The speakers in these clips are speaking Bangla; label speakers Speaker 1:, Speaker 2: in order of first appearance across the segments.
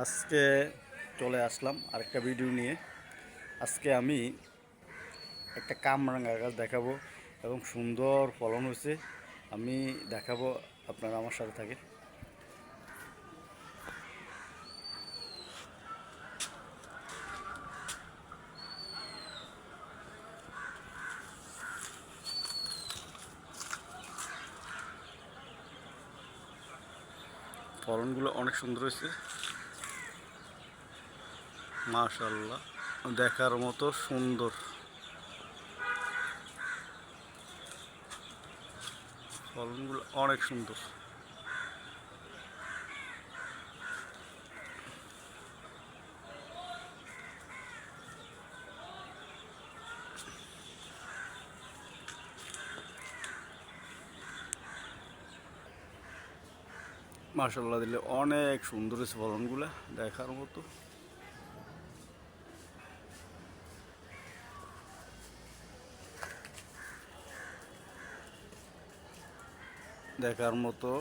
Speaker 1: আজকে চলে আসলাম আরেকটা ভিডিও নিয়ে। আজকে আমি একটা কামরাঙা গাছ দেখাবো এবং সুন্দর ফলন হয়েছে আমি দেখাবো। আপনারা আমার সাথে থাকে। ফলনগুলো অনেক সুন্দর হয়েছে, মাশাআল্লাহ, দেখার মতো সুন্দর। ফলনগুলো অনেক সুন্দর। মাশাআল্লাহ দিলে অনেক সুন্দর হয়েছে ফলনগুলো, দেখার মতো। দেখার মতো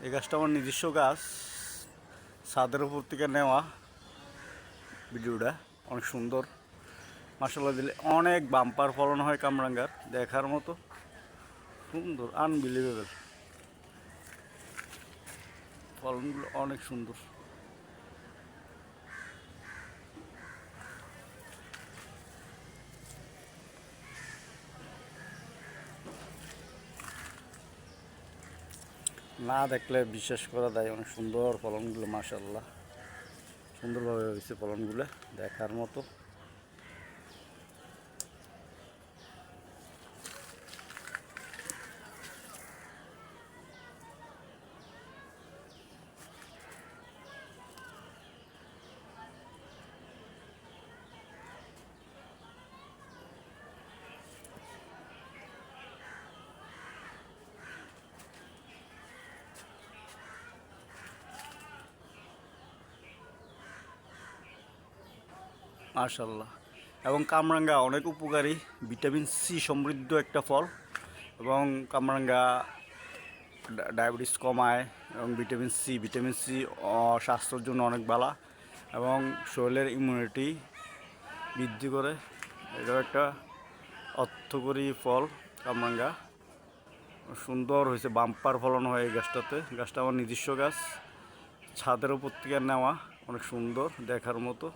Speaker 1: এই গাছটা আমার নিজস্ব গাছ, ছাদের উপর থেকে নেওয়া। ভিডিওটা অনেক সুন্দর, মাশাআল্লাহ দিলে অনেক বাম্পার ফলন হয় কামরাঙ্গার, দেখার মতো সুন্দর, আনবিলিভেবল। ফলনগুলো অনেক সুন্দর। না দেখলে বিশ্বাস করা যায়, অনেক সুন্দর ফলনগুলো, মাশাআল্লাহ সুন্দরভাবে হয়েছে ফলনগুলো, দেখার মতো। মাশাআল্লাহ, এবং কামরাঙ্গা অনেক উপকারী, ভিটামিন সি সমৃদ্ধ একটা ফল। এবং কামরাঙ্গা ডায়াবেটিস কমায়, এবং ভিটামিন সি স্বাস্থ্যের জন্য অনেক ভালো, এবং শরীরের ইমিউনিটি বৃদ্ধি করে। এটাও একটা অর্থকরী ফল কামরাঙ্গা। সুন্দর হয়েছে, বাম্পার ফলন হয় এই গাছটাতে। গাছটা আমার নিজস্ব গাছ, ছাদের উপর থেকে নেওয়া, অনেক সুন্দর, দেখার মতো।